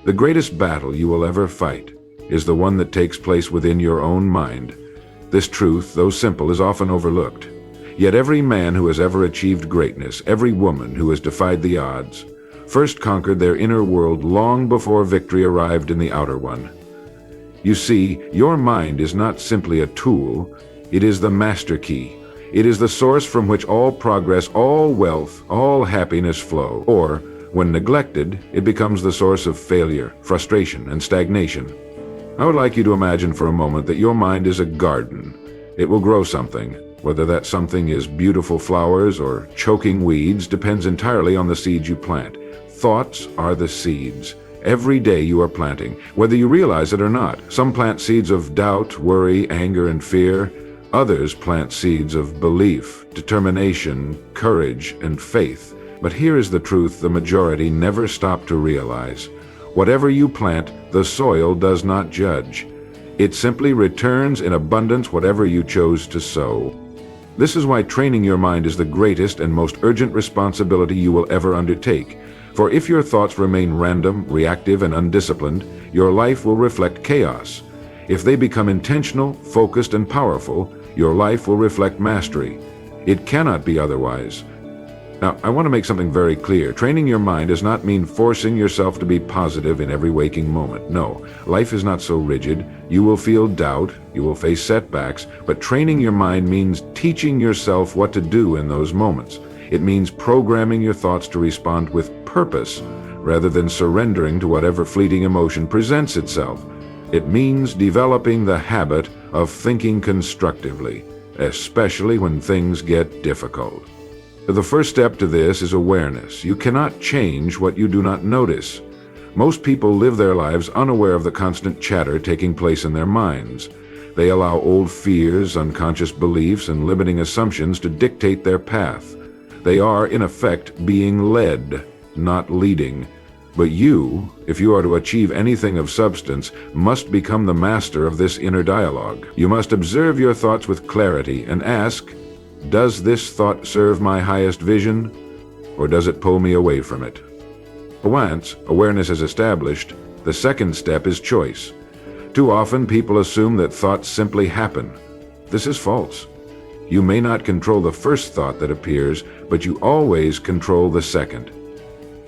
The greatest battle you will ever fight is the one that takes place within your own mind. This truth, though simple, is often overlooked. Yet every man who has ever achieved greatness, every woman who has defied the odds, first conquered their inner world long before victory arrived in the outer one. You see, your mind is not simply a tool, it is the master key. It is the source from which all progress, all wealth, all happiness flow. Or, when neglected, it becomes the source of failure, frustration, and stagnation. I would like you to imagine for a moment that your mind is a garden. It will grow something. Whether that something is beautiful flowers or choking weeds depends entirely on the seeds you plant. Thoughts are the seeds. Every day you are planting, whether you realize it or not. Some plant seeds of doubt, worry, anger, and fear. Others plant seeds of belief, determination, courage, and faith. But here is the truth the majority never stop to realize. Whatever you plant, the soil does not judge. It simply returns in abundance whatever you chose to sow. This is why training your mind is the greatest and most urgent responsibility you will ever undertake. For if your thoughts remain random, reactive, and undisciplined, your life will reflect chaos. If they become intentional, focused, and powerful, your life will reflect mastery. It cannot be otherwise. Now, I want to make something very clear. Training your mind does not mean forcing yourself to be positive in every waking moment. No, life is not so rigid. You will feel doubt, you will face setbacks, but training your mind means teaching yourself what to do in those moments. It means programming your thoughts to respond with purpose, rather than surrendering to whatever fleeting emotion presents itself. It means developing the habit of thinking constructively, especially when things get difficult. The first step to this is awareness. You cannot change what you do not notice. Most people live their lives unaware of the constant chatter taking place in their minds. They allow old fears, unconscious beliefs, and limiting assumptions to dictate their path. They are, in effect, being led, not leading. But you, if you are to achieve anything of substance, must become the master of this inner dialogue. You must observe your thoughts with clarity and ask, does this thought serve my highest vision, or does it pull me away from it? Once awareness is established, the second step is choice. Too often people assume that thoughts simply happen. This is false. You may not control the first thought that appears, but you always control the second.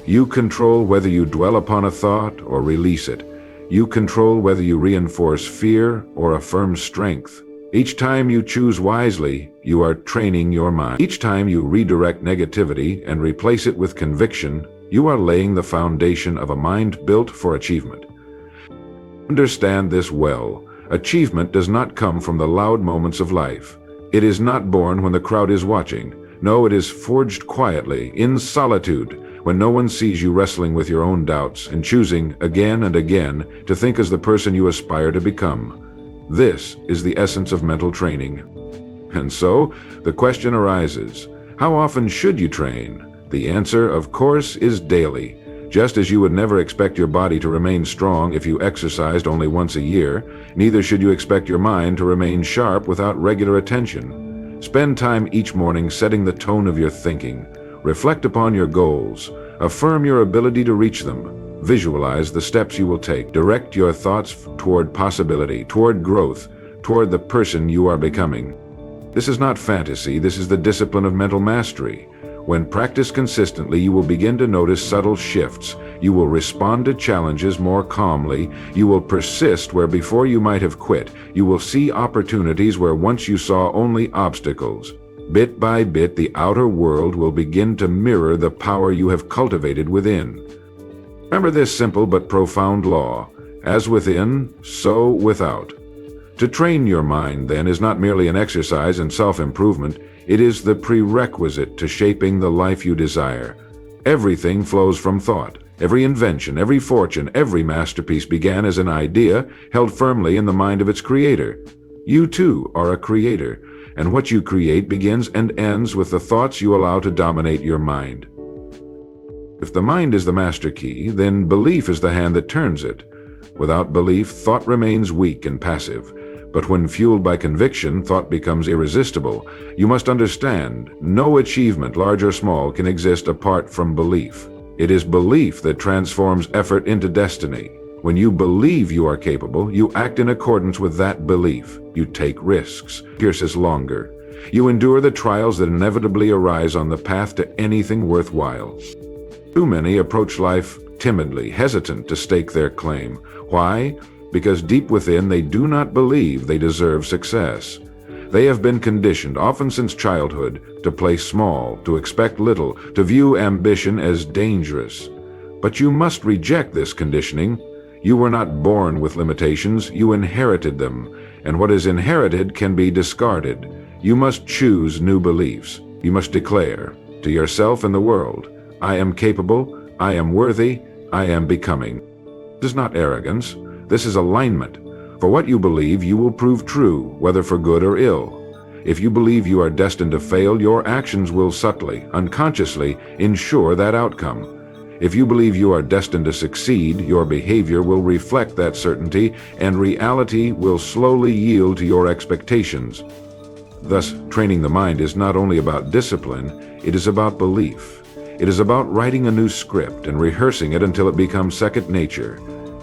You control whether you dwell upon a thought or release it. You control whether you reinforce fear or affirm strength. Each time you choose wisely, you are training your mind. Each time you redirect negativity and replace it with conviction, you are laying the foundation of a mind built for achievement. Understand this well. Achievement does not come from the loud moments of life. It is not born when the crowd is watching. No, it is forged quietly, in solitude, when no one sees you wrestling with your own doubts and choosing again and again to think as the person you aspire to become. This is the essence of mental training. And so, the question arises, how often should you train? The answer, of course, is daily. Just as you would never expect your body to remain strong if you exercised only once a year, neither should you expect your mind to remain sharp without regular attention. Spend time each morning setting the tone of your thinking. Reflect upon your goals. Affirm your ability to reach them. Visualize the steps you will take. Direct your thoughts toward possibility, toward growth, toward the person you are becoming. This is not fantasy, this is the discipline of mental mastery. When practiced consistently, you will begin to notice subtle shifts. You will respond to challenges more calmly. You will persist where before you might have quit. You will see opportunities where once you saw only obstacles. Bit by bit, the outer world will begin to mirror the power you have cultivated within. Remember this simple but profound law: as within, so without. To train your mind, then, is not merely an exercise in self-improvement. It is the prerequisite to shaping the life you desire. Everything flows from thought. Every invention, every fortune, every masterpiece began as an idea held firmly in the mind of its creator. You, too, are a creator, and what you create begins and ends with the thoughts you allow to dominate your mind. If the mind is the master key, then belief is the hand that turns it. Without belief, thought remains weak and passive. But when fueled by conviction, thought becomes irresistible. You must understand, no achievement, large or small, can exist apart from belief. It is belief that transforms effort into destiny. When you believe you are capable, you act in accordance with that belief. You take risks, pierces longer. You endure the trials that inevitably arise on the path to anything worthwhile. Too many approach life timidly, hesitant to stake their claim. Why? Because deep within they do not believe they deserve success. They have been conditioned, often since childhood, to play small, to expect little, to view ambition as dangerous. But you must reject this conditioning. You were not born with limitations, you inherited them, and what is inherited can be discarded. You must choose new beliefs. You must declare, to yourself and the world, I am capable, I am worthy, I am becoming. This is not arrogance, this is alignment. For what you believe, you will prove true, whether for good or ill. If you believe you are destined to fail, your actions will subtly, unconsciously, ensure that outcome. If you believe you are destined to succeed, your behavior will reflect that certainty, and reality will slowly yield to your expectations. Thus, training the mind is not only about discipline, it is about belief. It is about writing a new script and rehearsing it until it becomes second nature.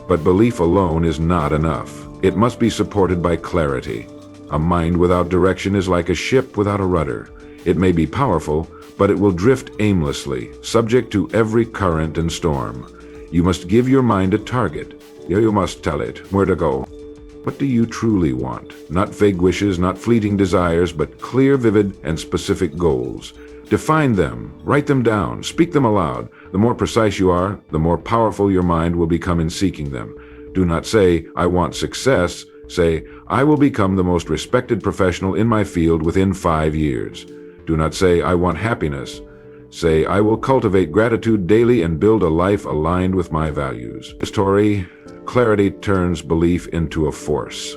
But belief alone is not enough. It must be supported by clarity. A mind without direction is like a ship without a rudder. It may be powerful, but it will drift aimlessly, subject to every current and storm. You must give your mind a target. You must tell it where to go. What do you truly want? Not vague wishes, not fleeting desires, but clear, vivid, and specific goals. Define them, write them down, speak them aloud. The more precise you are, the more powerful your mind will become in seeking them. Do not say, I want success. Say, I will become the most respected professional in my field within 5 years. Do not say, I want happiness. Say, I will cultivate gratitude daily and build a life aligned with my values. Story, clarity turns belief into a force.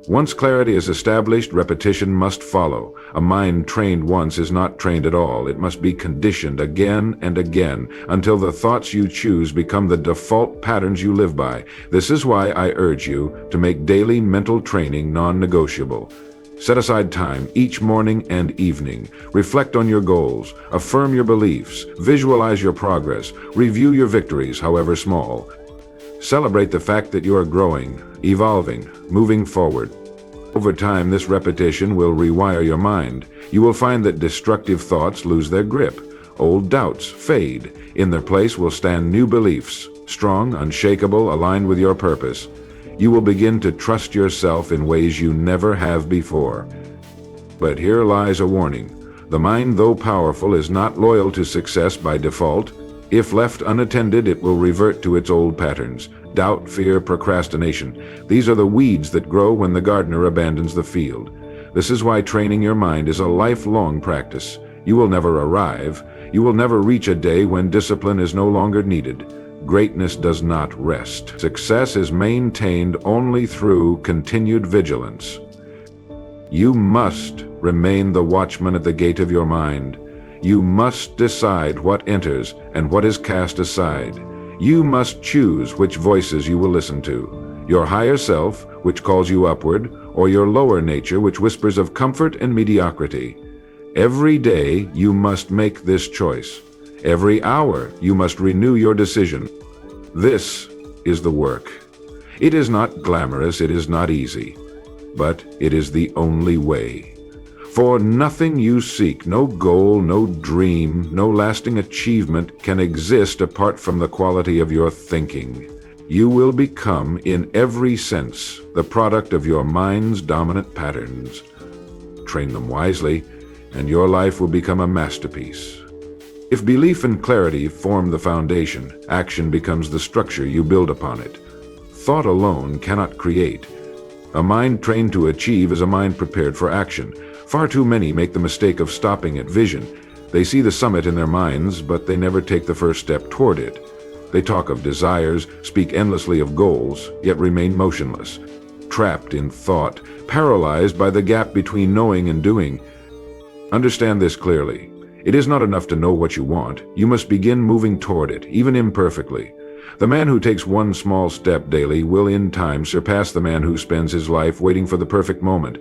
Once clarity is established, repetition must follow. A mind trained once is not trained at all. It must be conditioned again and again until the thoughts you choose become the default patterns you live by. This is why I urge you to make daily mental training non-negotiable. Set aside time each morning and evening. Reflect on your goals, affirm your beliefs, visualize your progress, review your victories, however small. Celebrate the fact that you are growing, evolving, moving forward. Over time, this repetition will rewire your mind. You will find that destructive thoughts lose their grip. Old doubts fade. In their place will stand new beliefs, strong, unshakable, aligned with your purpose. You will begin to trust yourself in ways you never have before. But here lies a warning. The mind, though powerful, is not loyal to success by default. If left unattended, it will revert to its old patterns. Doubt, fear, procrastination. These are the weeds that grow when the gardener abandons the field. This is why training your mind is a lifelong practice. You will never arrive. You will never reach a day when discipline is no longer needed. Greatness does not rest. Success is maintained only through continued vigilance. You must remain the watchman at the gate of your mind. You must decide what enters and what is cast aside. You must choose which voices you will listen to. Your higher self, which calls you upward, or your lower nature, which whispers of comfort and mediocrity. Every day you must make this choice. Every hour you must renew your decision. This is the work. It is not glamorous, it is not easy, but it is the only way. For nothing you seek, no goal, no dream, no lasting achievement can exist apart from the quality of your thinking. You will become, in every sense, the product of your mind's dominant patterns. Train them wisely, and your life will become a masterpiece. If belief and clarity form the foundation, action becomes the structure you build upon it. Thought alone cannot create. A mind trained to achieve is a mind prepared for action. Far too many make the mistake of stopping at vision. They see the summit in their minds, but they never take the first step toward it. They talk of desires, speak endlessly of goals, yet remain motionless, trapped in thought, paralyzed by the gap between knowing and doing. Understand this clearly. It is not enough to know what you want. You must begin moving toward it, even imperfectly. The man who takes one small step daily will in time surpass the man who spends his life waiting for the perfect moment.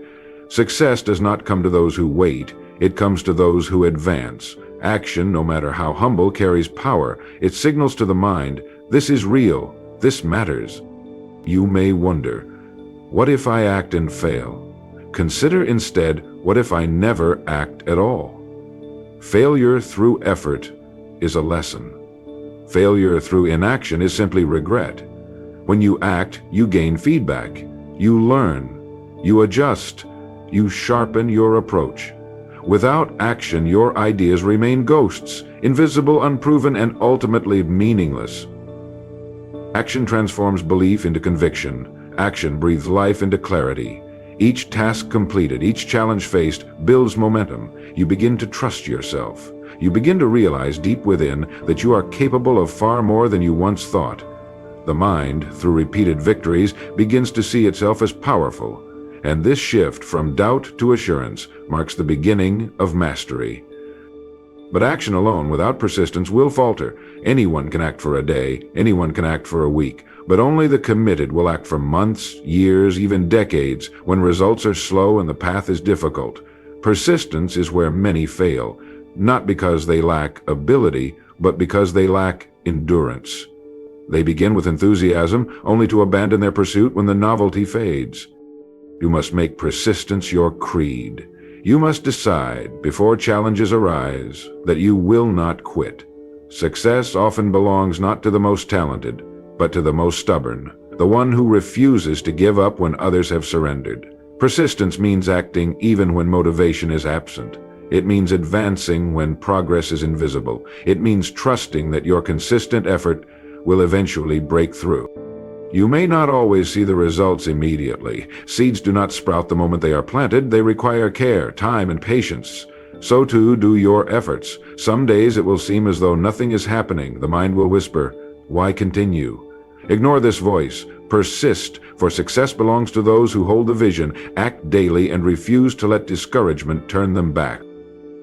Success does not come to those who wait, it comes to those who advance, Action, no matter how humble, carries power. It signals to the mind, this is real, this matters. You may wonder, what if I act and fail? Consider instead, what if I never act at all? Failure through effort is a lesson. Failure through inaction is simply regret. When you act, you gain feedback. You learn. You adjust. You sharpen your approach. Without action, your ideas remain ghosts, invisible, unproven, and ultimately meaningless. Action transforms belief into conviction. Action breathes life into clarity. Each task completed, each challenge faced, builds momentum. You begin to trust yourself. You begin to realize deep within that you are capable of far more than you once thought. The mind, through repeated victories, begins to see itself as powerful. And this shift from doubt to assurance marks the beginning of mastery. But action alone without persistence will falter. Anyone can act for a day, anyone can act for a week, but only the committed will act for months, years, even decades, when results are slow and the path is difficult. Persistence is where many fail, not because they lack ability, but because they lack endurance. They begin with enthusiasm, only to abandon their pursuit when the novelty fades. You must make persistence your creed. You must decide, before challenges arise, that you will not quit. Success often belongs not to the most talented, but to the most stubborn, the one who refuses to give up when others have surrendered. Persistence means acting even when motivation is absent. It means advancing when progress is invisible. It means trusting that your consistent effort will eventually break through. You may not always see the results immediately. Seeds do not sprout the moment they are planted. They require care, time, and patience. So too do your efforts. Some days it will seem as though nothing is happening. The mind will whisper, "Why continue?" Ignore this voice. Persist, for success belongs to those who hold the vision, act daily, and refuse to let discouragement turn them back.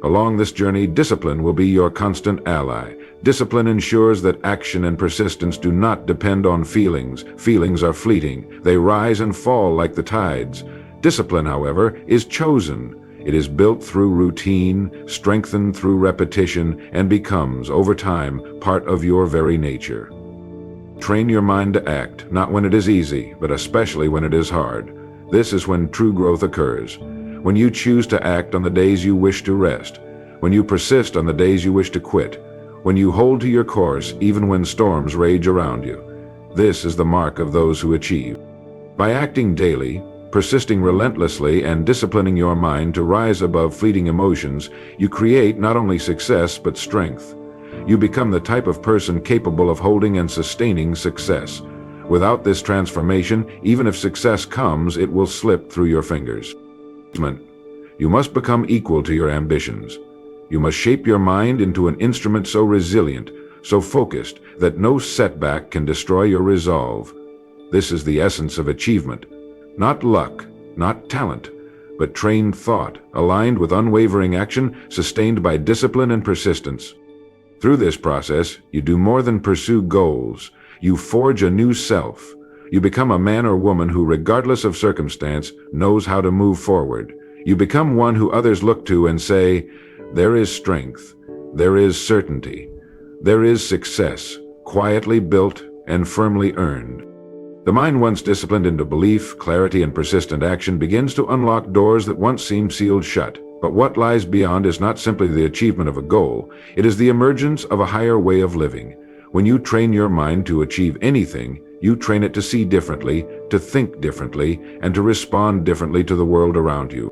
Along this journey, discipline will be your constant ally. Discipline ensures that action and persistence do not depend on feelings. Feelings are fleeting. They rise and fall like the tides. Discipline, however, is chosen. It is built through routine, strengthened through repetition, and becomes, over time, part of your very nature. Train your mind to act, not when it is easy, but especially when it is hard. This is when true growth occurs. When you choose to act on the days you wish to rest. When you persist on the days you wish to quit. When you hold to your course even when storms rage around you. This is the mark of those who achieve. By acting daily, persisting relentlessly, and disciplining your mind to rise above fleeting emotions, you create not only success but strength. You become the type of person capable of holding and sustaining success. Without this transformation, even if success comes, it will slip through your fingers. You must become equal to your ambitions. You must shape your mind into an instrument so resilient, so focused, that no setback can destroy your resolve. This is the essence of achievement. Not luck, not talent, but trained thought, aligned with unwavering action, sustained by discipline and persistence. Through this process, you do more than pursue goals. You forge a new self. You become a man or woman who, regardless of circumstance, knows how to move forward. You become one who others look to and say, there is strength, there is certainty, there is success, quietly built and firmly earned. The mind, once disciplined into belief, clarity, and persistent action, begins to unlock doors that once seemed sealed shut. But what lies beyond is not simply the achievement of a goal, it is the emergence of a higher way of living. When you train your mind to achieve anything, you train it to see differently, to think differently, and to respond differently to the world around you.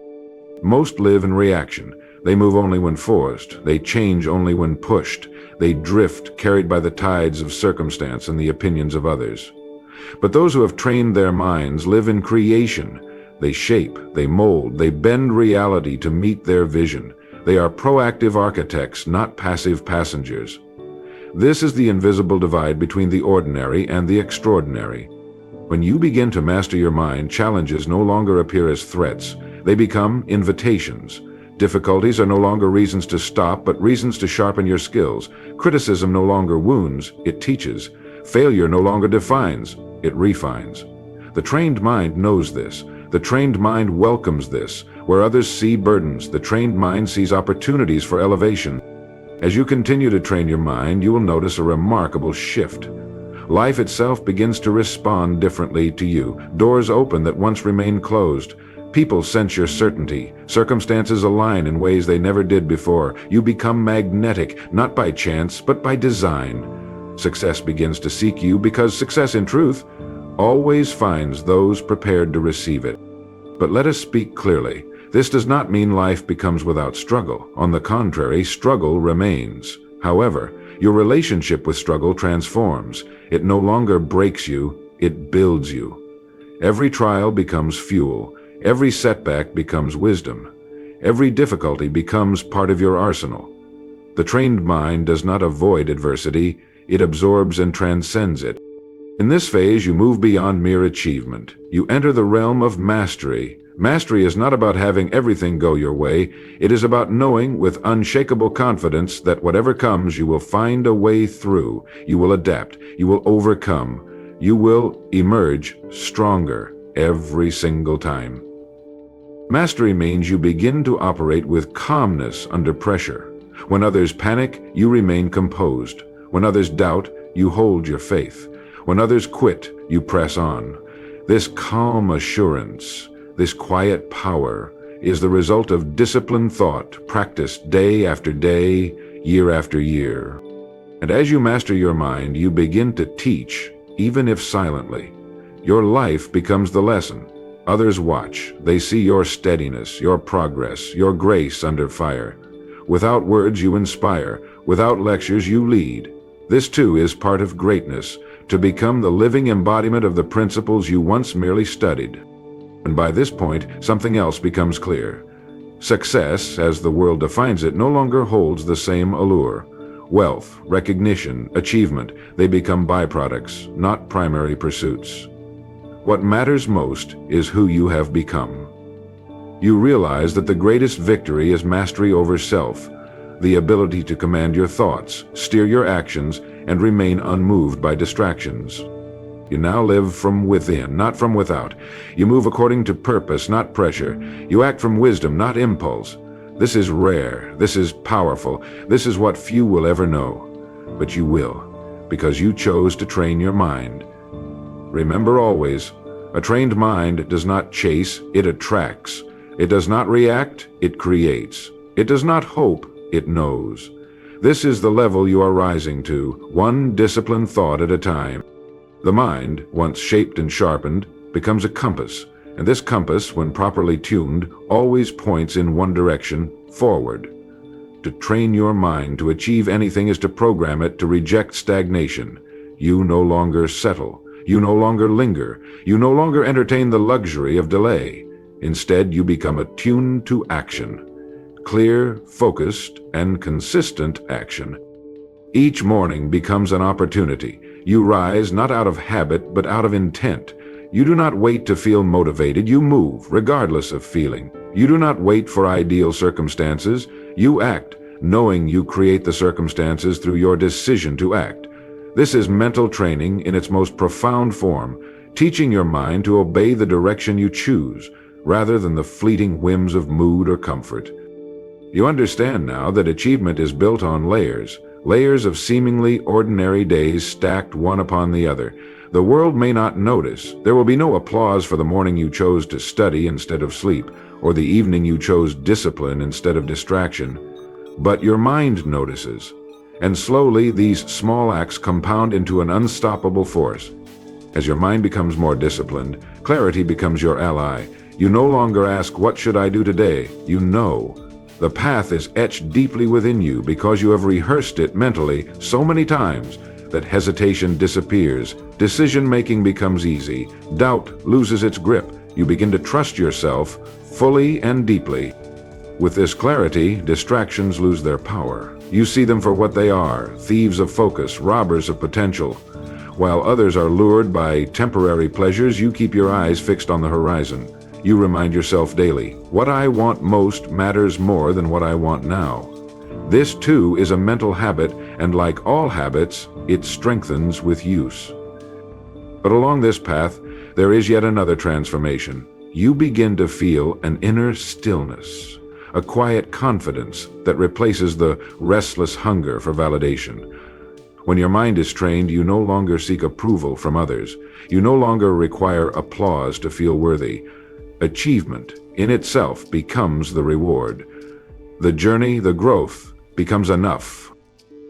Most live in reaction. They move only when forced. They change only when pushed. They drift, carried by the tides of circumstance and the opinions of others. But those who have trained their minds live in creation. They shape, they mold, they bend reality to meet their vision. They are proactive architects, not passive passengers. This is the invisible divide between the ordinary and the extraordinary. When you begin to master your mind, challenges no longer appear as threats. They become invitations. Difficulties are no longer reasons to stop, but reasons to sharpen your skills. Criticism no longer wounds, it teaches. Failure no longer defines, it refines. The trained mind knows this. The trained mind welcomes this. Where others see burdens, the trained mind sees opportunities for elevation. As you continue to train your mind, you will notice a remarkable shift. Life itself begins to respond differently to you. Doors open that once remained closed. People sense your certainty. Circumstances align in ways they never did before. You become magnetic, not by chance, but by design. Success begins to seek you because success, in truth, always finds those prepared to receive it. But let us speak clearly. This does not mean life becomes without struggle. On the contrary, struggle remains. However, your relationship with struggle transforms. It no longer breaks you, it builds you. Every trial becomes fuel. Every setback becomes wisdom. Every difficulty becomes part of your arsenal. The trained mind does not avoid adversity, it absorbs and transcends it. In this phase, you move beyond mere achievement. You enter the realm of mastery. Mastery is not about having everything go your way. It is about knowing with unshakable confidence that whatever comes, you will find a way through. You will adapt. You will overcome. You will emerge stronger every single time. Mastery means you begin to operate with calmness under pressure. When others panic, you remain composed. When others doubt, you hold your faith. When others quit, you press on. This calm assurance, this quiet power, is the result of disciplined thought practiced day after day, year after year. And as you master your mind, you begin to teach, even if silently. Your life becomes the lesson. Others watch. They see your steadiness, your progress, your grace under fire. Without words, you inspire. Without lectures, you lead. This too is part of greatness, to become the living embodiment of the principles you once merely studied. And by this point, something else becomes clear. Success, as the world defines it, no longer holds the same allure. Wealth, recognition, achievement, they become byproducts, not primary pursuits. What matters most is who you have become. You realize that the greatest victory is mastery over self, the ability to command your thoughts, steer your actions, and remain unmoved by distractions. You now live from within, not from without. You move according to purpose, not pressure. You act from wisdom, not impulse. This is rare. This is powerful. This is what few will ever know. But you will, because you chose to train your mind. Remember always, a trained mind does not chase, it attracts. It does not react, it creates. It does not hope, it knows. This is the level you are rising to, one disciplined thought at a time. The mind, once shaped and sharpened, becomes a compass, and this compass, when properly tuned, always points in one direction, forward. To train your mind to achieve anything is to program it to reject stagnation. You no longer settle. You no longer linger. You no longer entertain the luxury of delay. Instead, you become attuned to action. Clear, focused, and consistent action. Each morning becomes an opportunity. You rise not out of habit, but out of intent. You do not wait to feel motivated. You move, regardless of feeling. You do not wait for ideal circumstances. You act, knowing you create the circumstances through your decision to act. This is mental training in its most profound form, teaching your mind to obey the direction you choose, rather than the fleeting whims of mood or comfort. You understand now that achievement is built on layers, layers of seemingly ordinary days stacked one upon the other. The world may not notice. There will be no applause for the morning you chose to study instead of sleep, or the evening you chose discipline instead of distraction. But your mind notices. And slowly, these small acts compound into an unstoppable force. As your mind becomes more disciplined, clarity becomes your ally. You no longer ask, "What should I do today?" You know. The path is etched deeply within you because you have rehearsed it mentally so many times that hesitation disappears, decision-making becomes easy, doubt loses its grip. You begin to trust yourself fully and deeply. With this clarity, distractions lose their power. You see them for what they are, thieves of focus, robbers of potential. While others are lured by temporary pleasures, you keep your eyes fixed on the horizon. You remind yourself daily, what I want most matters more than what I want now. This too is a mental habit, and like all habits, it strengthens with use. But along this path, there is yet another transformation. You begin to feel an inner stillness, a quiet confidence that replaces the restless hunger for validation. When your mind is trained, you no longer seek approval from others. You no longer require applause to feel worthy. Achievement in itself becomes the reward. The journey, the growth, becomes enough.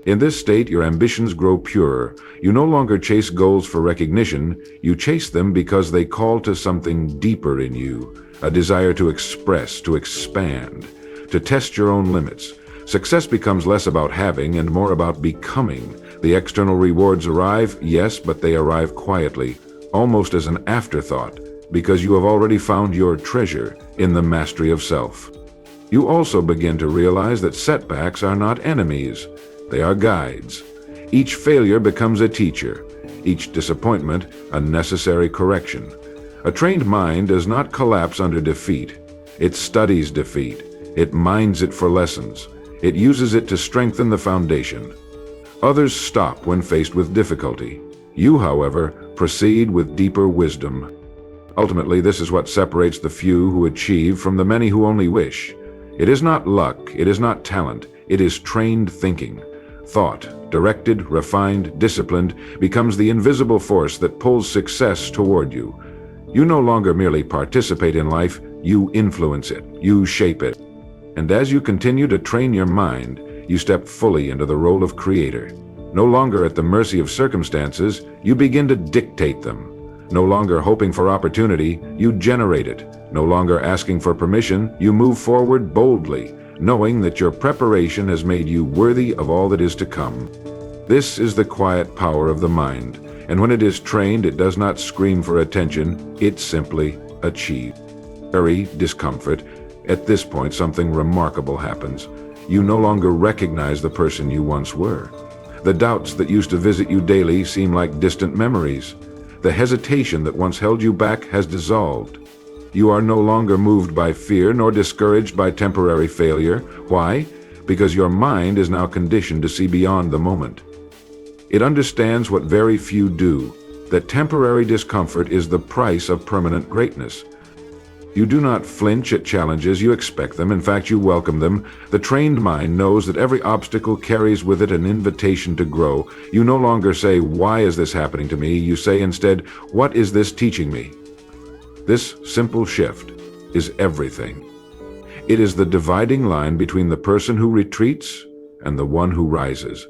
In this state, your ambitions grow purer. You no longer chase goals for recognition. You chase them because they call to something deeper in you, a desire to express, to expand, to test your own limits. Success becomes less about having and more about becoming. The external rewards arrive, yes, but they arrive quietly, almost as an afterthought, because you have already found your treasure in the mastery of self. You also begin to realize that setbacks are not enemies. They are guides. Each failure becomes a teacher, each disappointment a necessary correction. A trained mind does not collapse under defeat. It studies defeat. It mines it for lessons. It uses it to strengthen the foundation. Others stop when faced with difficulty. You, however, proceed with deeper wisdom. Ultimately, this is what separates the few who achieve from the many who only wish. It is not luck, it is not talent, it is trained thinking. Thought, directed, refined, disciplined, becomes the invisible force that pulls success toward you. You no longer merely participate in life, you influence it, you shape it. And as you continue to train your mind, you step fully into the role of creator. No longer at the mercy of circumstances, you begin to dictate them. No longer hoping for opportunity, you generate it. No longer asking for permission, you move forward boldly, knowing that your preparation has made you worthy of all that is to come. This is the quiet power of the mind, and when it is trained, it does not scream for attention, it simply achieves. Discomfort. At this point, something remarkable happens. You no longer recognize the person you once were. The doubts that used to visit you daily seem like distant memories. The hesitation that once held you back has dissolved. You are no longer moved by fear nor discouraged by temporary failure. Why? Because your mind is now conditioned to see beyond the moment. It understands what very few do, that temporary discomfort is the price of permanent greatness. You do not flinch at challenges, you expect them. In fact, you welcome them. The trained mind knows that every obstacle carries with it an invitation to grow. You no longer say, "Why is this happening to me?" You say instead, "What is this teaching me?" This simple shift is everything. It is the dividing line between the person who retreats and the one who rises.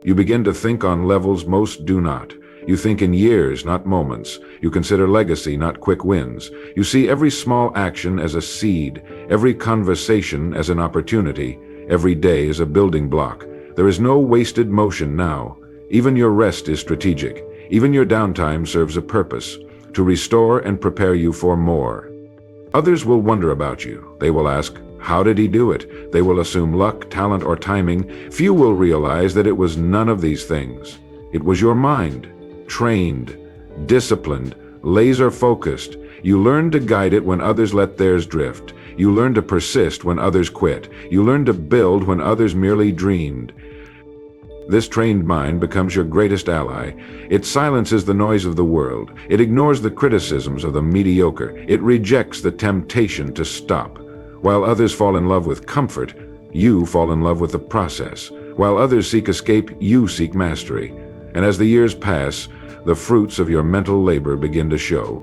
You begin to think on levels most do not. You think in years, not moments. You consider legacy, not quick wins. You see every small action as a seed, every conversation as an opportunity, every day as a building block. There is no wasted motion now. Even your rest is strategic. Even your downtime serves a purpose, to restore and prepare you for more. Others will wonder about you. They will ask, how did he do it? They will assume luck, talent, or timing. Few will realize that it was none of these things. It was your mind. Trained, disciplined, laser-focused. You learn to guide it when others let theirs drift. You learn to persist when others quit. You learn to build when others merely dreamed. This trained mind becomes your greatest ally. It silences the noise of the world. It ignores the criticisms of the mediocre. It rejects the temptation to stop. While others fall in love with comfort, you fall in love with the process. While others seek escape, you seek mastery. And as the years pass, the fruits of your mental labor begin to show.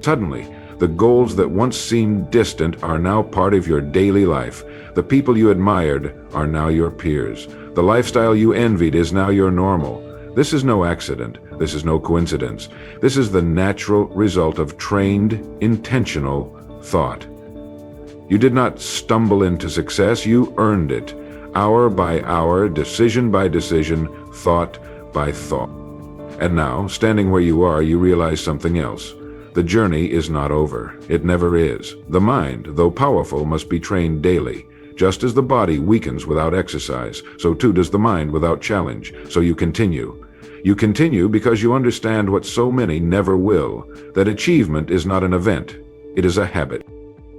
Suddenly, the goals that once seemed distant are now part of your daily life. The people you admired are now your peers. The lifestyle you envied is now your normal. This is no accident. This is no coincidence. This is the natural result of trained, intentional thought. You did not stumble into success, you earned it. Hour by hour, decision by decision, thought by thought. And now, standing where you are, you realize something else. The journey is not over. It never is. The mind, though powerful, must be trained daily. Just as the body weakens without exercise, so too does the mind without challenge. So you continue. You continue because you understand what so many never will, that achievement is not an event, it is a habit.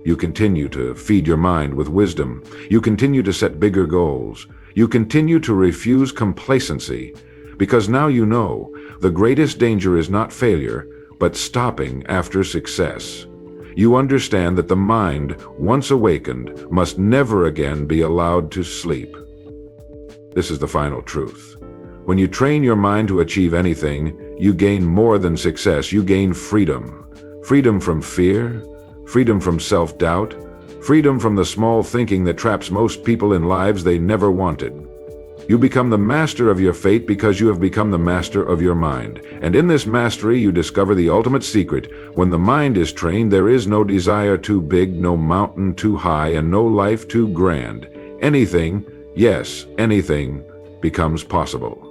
You continue to feed your mind with wisdom. You continue to set bigger goals. You continue to refuse complacency, because now you know the greatest danger is not failure, but stopping after success. you understand that the mind, once awakened, must never again be allowed to sleep. This is the final truth. When you train your mind to achieve anything, you gain more than success. You gain freedom. Freedom from fear, freedom from self-doubt, freedom from the small thinking that traps most people in lives they never wanted. You become the master of your fate because you have become the master of your mind. And in this mastery, you discover the ultimate secret. When the mind is trained, there is no desire too big, no mountain too high, and no life too grand. Anything, yes, anything, becomes possible.